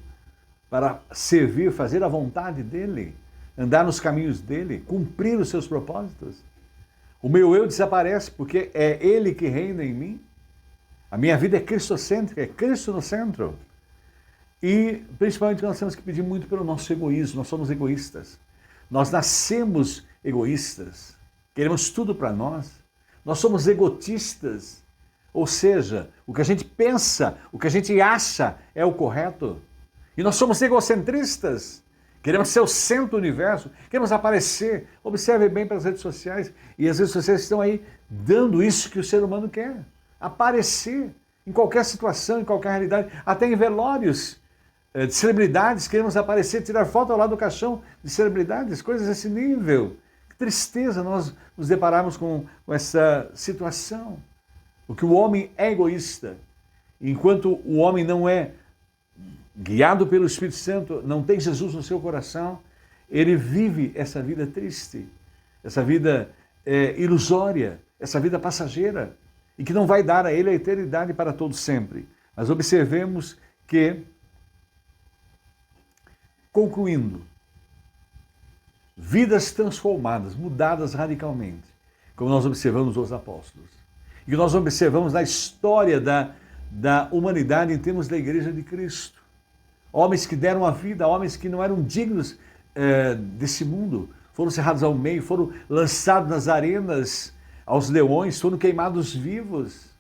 para servir, fazer a vontade dele, andar nos caminhos dele, cumprir os seus propósitos. O meu eu desaparece porque é ele que reina em mim. A minha vida é cristocêntrica, é Cristo no centro. E principalmente nós temos que pedir muito pelo nosso egoísmo, nós somos egoístas. Nós nascemos egoístas, queremos tudo para nós. Nós somos egotistas, ou seja, o que a gente pensa, o que a gente acha é o correto. E nós somos egocentristas, queremos ser o centro do universo, queremos aparecer. Observe bem pelas redes sociais, e as redes sociais estão aí dando isso que o ser humano quer, aparecer em qualquer situação, em qualquer realidade, até em velórios de celebridades, queremos aparecer, tirar foto ao lado do caixão de celebridades, coisas desse nível. Que tristeza nós nos depararmos com essa situação. Porque o homem é egoísta, enquanto o homem não é guiado pelo Espírito Santo, não tem Jesus no seu coração, ele vive essa vida triste, essa vida ilusória, essa vida passageira, e que não vai dar a ele a eternidade para todo sempre. Mas observemos que, concluindo, vidas transformadas, mudadas radicalmente, como nós observamos os apóstolos, e que nós observamos na história da humanidade em termos da Igreja de Cristo. Homens que deram a vida, homens que não eram dignos desse mundo, foram cerrados ao meio, foram lançados nas arenas aos leões, foram queimados vivos,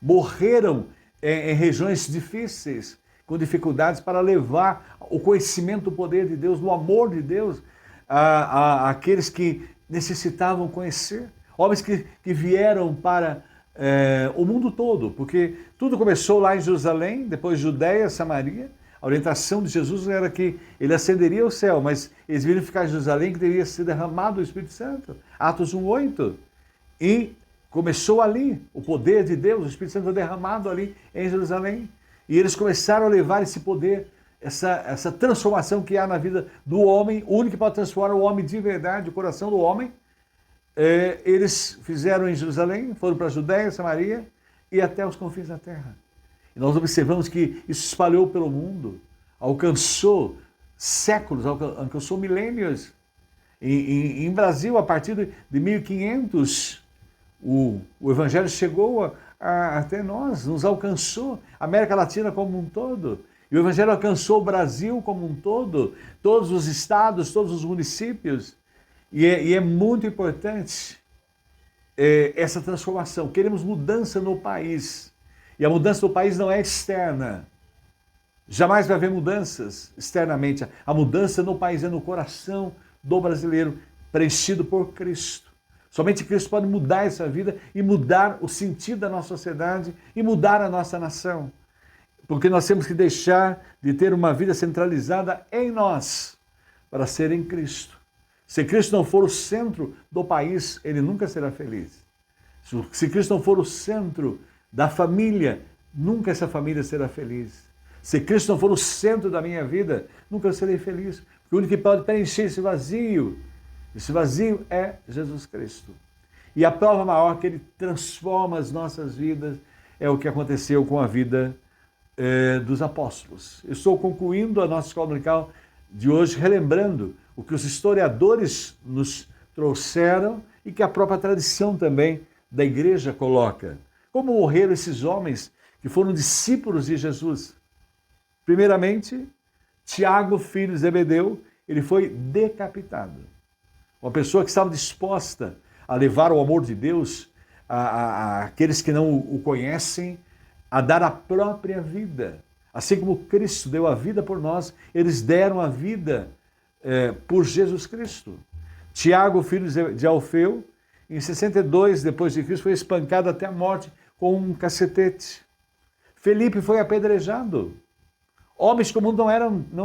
morreram em regiões difíceis, com dificuldades, para levar o conhecimento do poder de Deus, do amor de Deus, àqueles que necessitavam conhecer. Homens que vieram para o mundo todo, porque tudo começou lá em Jerusalém, depois Judeia, Samaria. A orientação de Jesus era que ele ascenderia ao céu, mas eles viram ficar em Jerusalém, que deveria ser derramado o Espírito Santo. Atos 1:8. E começou ali, o poder de Deus, o Espírito Santo foi derramado ali em Jerusalém. E eles começaram a levar esse poder, essa transformação que há na vida do homem, o único que pode transformar o homem de verdade, o coração do homem. Eles fizeram em Jerusalém, foram para a Judéia, Samaria e até os confins da terra. E nós observamos que isso espalhou pelo mundo, alcançou séculos, alcançou milênios. Em Brasil, a partir de 1500, o Evangelho chegou até nós, nos alcançou, a América Latina como um todo. E o Evangelho alcançou o Brasil como um todo, todos os estados, todos os municípios. E é muito importante essa transformação. Queremos mudança no país. E a mudança do país não é externa. Jamais vai haver mudanças externamente. A mudança no país é no coração do brasileiro, preenchido por Cristo. Somente Cristo pode mudar essa vida e mudar o sentido da nossa sociedade e mudar a nossa nação. Porque nós temos que deixar de ter uma vida centralizada em nós para ser em Cristo. Se Cristo não for o centro do país, ele nunca será feliz. Se Cristo não for o centro da família, nunca essa família será feliz. Se Cristo não for o centro da minha vida, nunca eu serei feliz. Porque o único que pode preencher esse vazio é Jesus Cristo. E a prova maior que ele transforma as nossas vidas é o que aconteceu com a vida dos apóstolos. Eu estou concluindo a nossa escola dominical de hoje, relembrando o que os historiadores nos trouxeram e que a própria tradição também da igreja coloca. Como morreram esses homens que foram discípulos de Jesus? Primeiramente, Tiago, filho de Zebedeu, ele foi decapitado. Uma pessoa que estava disposta a levar o amor de Deus àqueles que não o conhecem, a dar a própria vida. Assim como Cristo deu a vida por nós, eles deram a vida por Jesus Cristo. Tiago, filho de Alfeu, em 62 depois de Cristo, foi espancado até a morte com um cacetete. Felipe foi apedrejado. Homens como não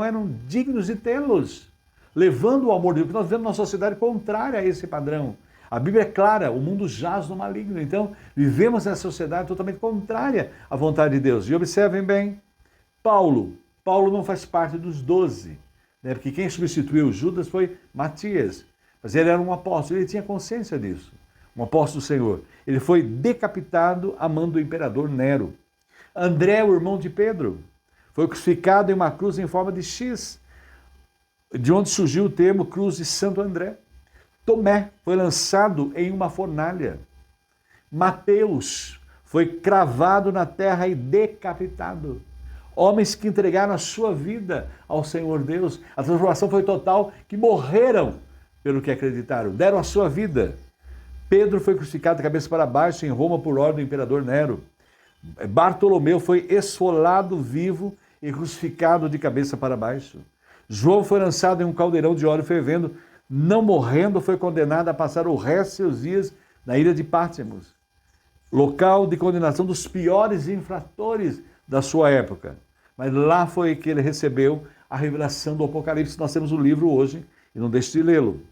eram dignos de tê-los, levando o amor de Deus. Nós vivemos numa sociedade contrária a esse padrão. A Bíblia é clara, o mundo jaz no maligno. Então, vivemos nessa sociedade totalmente contrária à vontade de Deus. E observem bem, Paulo não faz parte dos 12, né? Porque quem substituiu Judas foi Matias. Mas ele era um apóstolo, ele tinha consciência disso. Um apóstolo do Senhor. Ele foi decapitado a mão do imperador Nero. André, o irmão de Pedro, foi crucificado em uma cruz em forma de X, de onde surgiu o termo Cruz de Santo André. Tomé foi lançado em uma fornalha. Mateus foi cravado na terra e decapitado. Homens que entregaram a sua vida ao Senhor Deus. A transformação foi total, que morreram pelo que acreditaram, deram a sua vida. Pedro foi crucificado de cabeça para baixo em Roma por ordem do imperador Nero. Bartolomeu foi esfolado vivo e crucificado de cabeça para baixo. João foi lançado em um caldeirão de óleo fervendo, não morrendo, foi condenado a passar o resto de seus dias na ilha de Pátmos, local de condenação dos piores infratores da sua época. Mas lá foi que ele recebeu a revelação do Apocalipse. Nós temos o livro hoje e não deixe de lê-lo.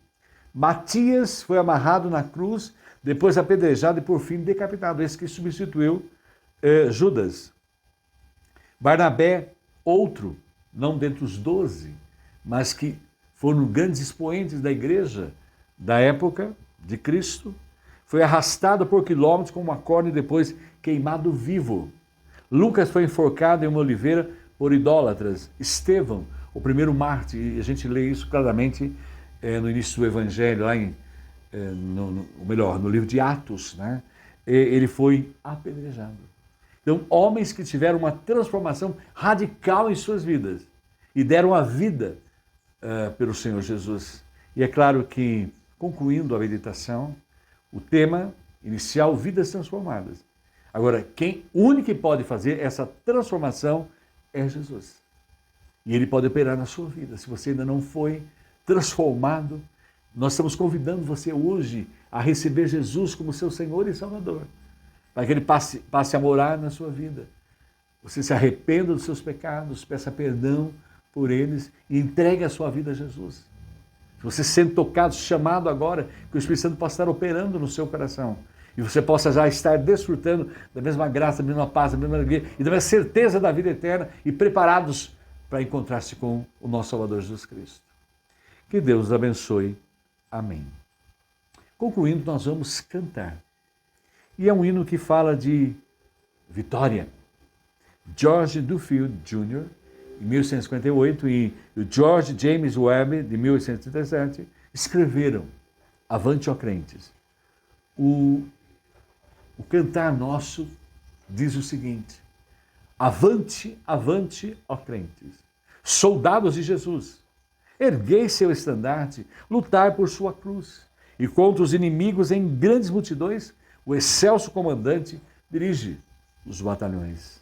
Matias foi amarrado na cruz, depois apedrejado e por fim decapitado. Esse que substituiu Judas. Barnabé, outro, não dentre os 12, mas que foram grandes expoentes da igreja da época de Cristo, foi arrastado por quilômetros com uma corda e depois queimado vivo. Lucas foi enforcado em uma oliveira por idólatras. Estevão, o primeiro mártir, e a gente lê isso claramente no início do Evangelho, lá no livro de Atos, né? Ele foi apedrejado. Então, homens que tiveram uma transformação radical em suas vidas e deram a vida pelo Senhor Jesus. E é claro que, concluindo a meditação, o tema inicial, vidas transformadas. Agora, o único que pode fazer essa transformação é Jesus. E ele pode operar na sua vida. Se você ainda não foi transformado, nós estamos convidando você hoje a receber Jesus como seu Senhor e Salvador, para que ele passe a morar na sua vida. Você se arrependa dos seus pecados, peça perdão por eles e entregue a sua vida a Jesus. Se você se sente tocado, chamado agora, que o Espírito Santo possa estar operando no seu coração e você possa já estar desfrutando da mesma graça, da mesma paz, da mesma alegria e da mesma certeza da vida eterna e preparados para encontrar-se com o nosso Salvador Jesus Cristo. Que Deus os abençoe. Amém. Concluindo, nós vamos cantar. E é um hino que fala de vitória. George Duffield Jr., em 1858, e o George James Webb, de 1837, escreveram Avante, ó crentes. O cantar nosso diz o seguinte: Avante, avante, ó crentes, soldados de Jesus, erguei seu estandarte, lutai por sua cruz, e contra os inimigos em grandes multidões, o excelso comandante dirige os batalhões.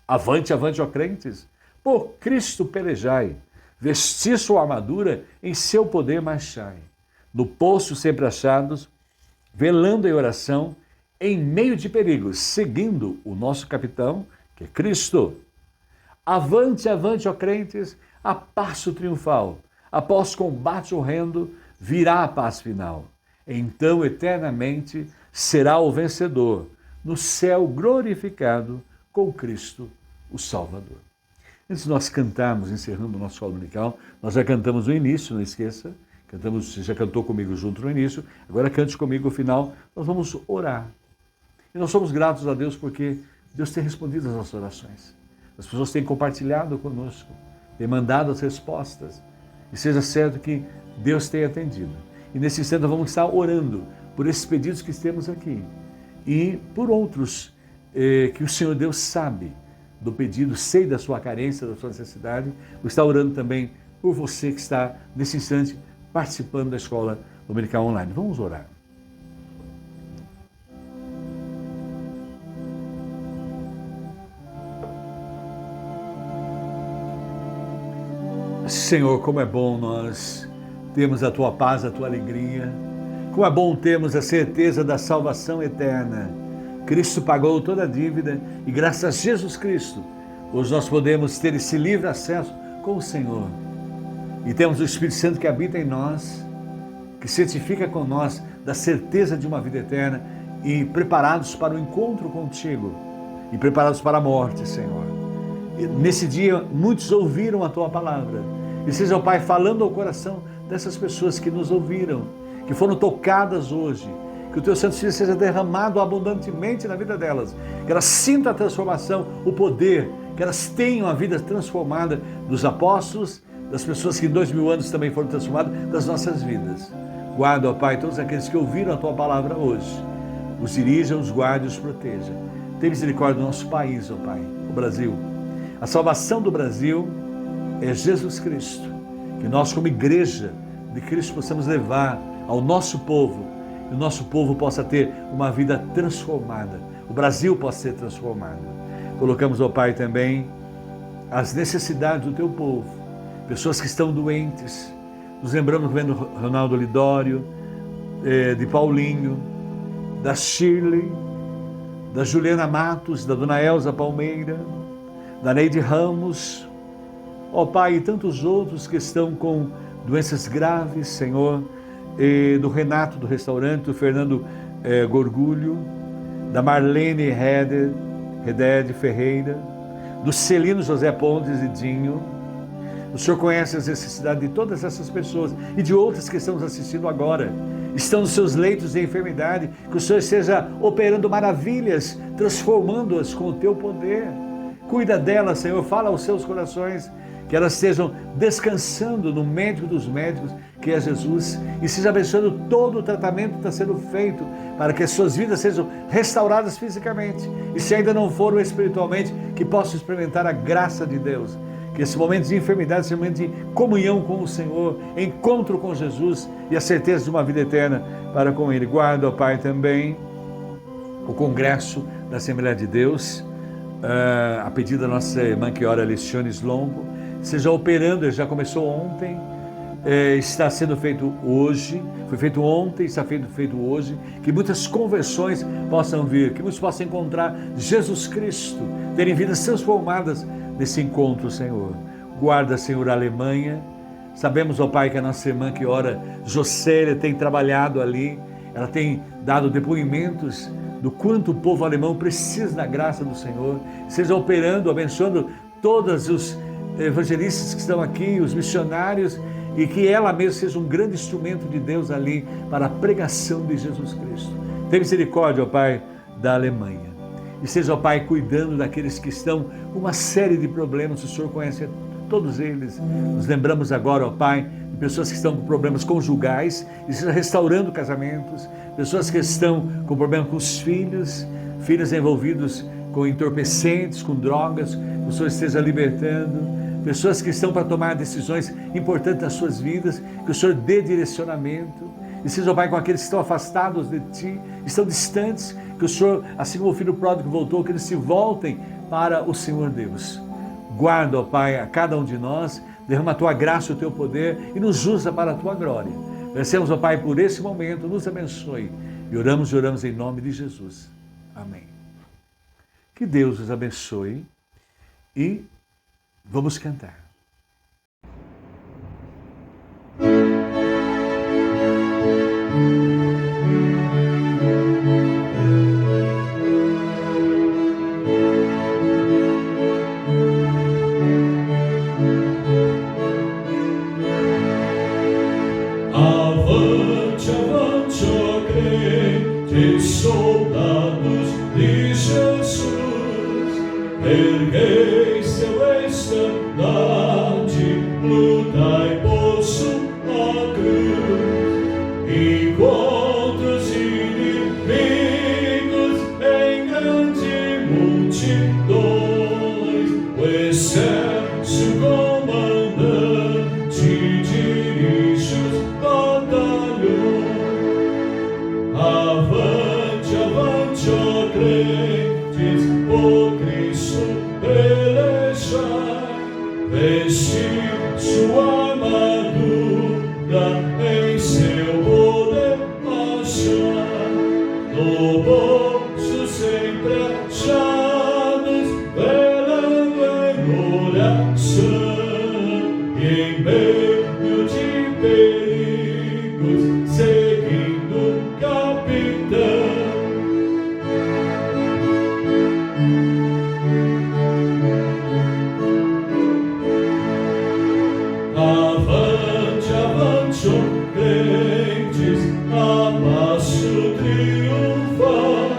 Avante, avante, ó crentes, por Cristo pelejai, vesti sua armadura, em seu poder marchai. No poço sempre achados, velando em oração, em meio de perigos, seguindo o nosso capitão, que é Cristo. Avante, avante, ó crentes, a passo triunfal, após combate horrendo, virá a paz final. Então, eternamente, será o vencedor, no céu glorificado com Cristo, o Salvador. Antes de nós cantarmos, encerrando o nosso escola dominical, nós já cantamos no início, não esqueça, você já cantou comigo junto no início, agora cante comigo no final, nós vamos orar. E nós somos gratos a Deus porque Deus tem respondido as nossas orações. As pessoas têm compartilhado conosco, têm mandado as respostas. E seja certo que Deus tem atendido. E nesse instante nós vamos estar orando por esses pedidos que temos aqui e por outros que o Senhor Deus sabe do pedido, sei da sua carência, da sua necessidade. Vou estar orando também por você que está nesse instante participando da escola dominical online. Vamos orar. Senhor, como é bom nós termos a Tua paz, a Tua alegria. Como é bom termos a certeza da salvação eterna. Cristo pagou toda a dívida e graças a Jesus Cristo, hoje nós podemos ter esse livre acesso com o Senhor. E temos o Espírito Santo que habita em nós, que certifica com nós da certeza de uma vida eterna e preparados para o encontro contigo e preparados para a morte, Senhor. E nesse dia, muitos ouviram a Tua palavra. E seja o Pai falando ao coração dessas pessoas que nos ouviram, que foram tocadas hoje, que o Teu Santo Espírito seja derramado abundantemente na vida delas, que elas sintam a transformação, o poder, que elas tenham a vida transformada dos apóstolos, das pessoas que em 2000 anos também foram transformadas, das nossas vidas. Guarda, ó Pai, todos aqueles que ouviram a Tua palavra hoje, os dirija, os guarde e os proteja. Tem misericórdia do nosso país, ó Pai, o Brasil. A salvação do Brasil é Jesus Cristo. Que nós, como igreja de Cristo, possamos levar ao nosso povo, e o nosso povo possa ter uma vida transformada. O Brasil possa ser transformado. Colocamos, ó Pai, também as necessidades do Teu povo. Pessoas que estão doentes. Nos lembramos também do Ronaldo Lidório, de Paulinho, da Shirley, da Juliana Matos, da Dona Elza Palmeira, da Neide Ramos, ó Pai, e tantos outros que estão com doenças graves, Senhor, do Renato do restaurante, do Fernando Gorgulho, da Marlene Reded Ferreira, do Celino José Pontes e Dinho. O Senhor conhece as necessidades de todas essas pessoas e de outras que estão nos assistindo agora. Estão nos seus leitos de enfermidade, que o Senhor esteja operando maravilhas, transformando-as com o Teu poder. Cuida delas, Senhor, fala aos seus corações, que elas estejam descansando no médico dos médicos, que é Jesus, e seja abençoando todo o tratamento que está sendo feito, para que as suas vidas sejam restauradas fisicamente, e se ainda não foram espiritualmente, que possam experimentar a graça de Deus, que esse momento de enfermidade seja um momento de comunhão com o Senhor, encontro com Jesus, e a certeza de uma vida eterna para com Ele. Guarda, ó Pai, também o Congresso da Assembleia de Deus, a pedido da nossa irmã que ora, Alexandre Slombo, seja operando, já começou ontem, está sendo feito hoje, foi feito ontem, está sendo feito hoje, que muitas conversões possam vir, que muitos possam encontrar Jesus Cristo, terem vidas transformadas nesse encontro, Senhor. Guarda, Senhor, a Alemanha. Sabemos, ó Pai, que a nossa irmã que ora, Jocélia, tem trabalhado ali, ela tem dado depoimentos do quanto o povo alemão precisa da graça do Senhor, seja operando, abençoando todos os evangelistas que estão aqui, os missionários, e que ela mesma seja um grande instrumento de Deus ali para a pregação de Jesus Cristo. Tenha misericórdia, ó Pai, da Alemanha. E seja, ó Pai, cuidando daqueles que estão com uma série de problemas, o Senhor conhece todos eles. Nos lembramos agora, ó Pai, de pessoas que estão com problemas conjugais, e seja restaurando casamentos, pessoas que estão com problemas com os filhos envolvidos com entorpecentes, com drogas, que o Senhor esteja libertando, pessoas que estão para tomar decisões importantes nas suas vidas, que o Senhor dê direcionamento, e seja, ó Pai, com aqueles que estão afastados de Ti, estão distantes, que o Senhor, assim como o filho pródigo voltou, que eles se voltem para o Senhor Deus. Guarda, ó Pai, a cada um de nós, derrama a Tua graça e o Teu poder e nos usa para a Tua glória. Agradecemos, ó Pai, por esse momento, nos abençoe. E oramos em nome de Jesus. Amém. Que Deus os abençoe e vamos cantar.
e soldados de Jesus, erguei seu estandarte, lutai por sua cruz, e contra os inimigos em grande multidões, o exército comandante dirige os batalhões. Avante, avante, ó crentes, por Cristo pelejai, vestir sua armadura, em seu poder achar, no bolso sempre achados, velando em oração, e em meio de perigos, seguindo o capitão. Avante, avante, ó crentes, a passo triunfar,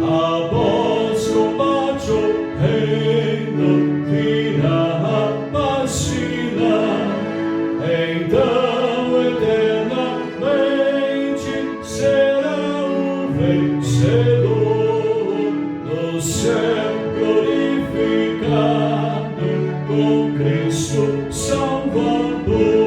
a voz combate o reino, virá a vacinar, então eternamente será o vencedor, no céu glorificado, com Cristo Salvador.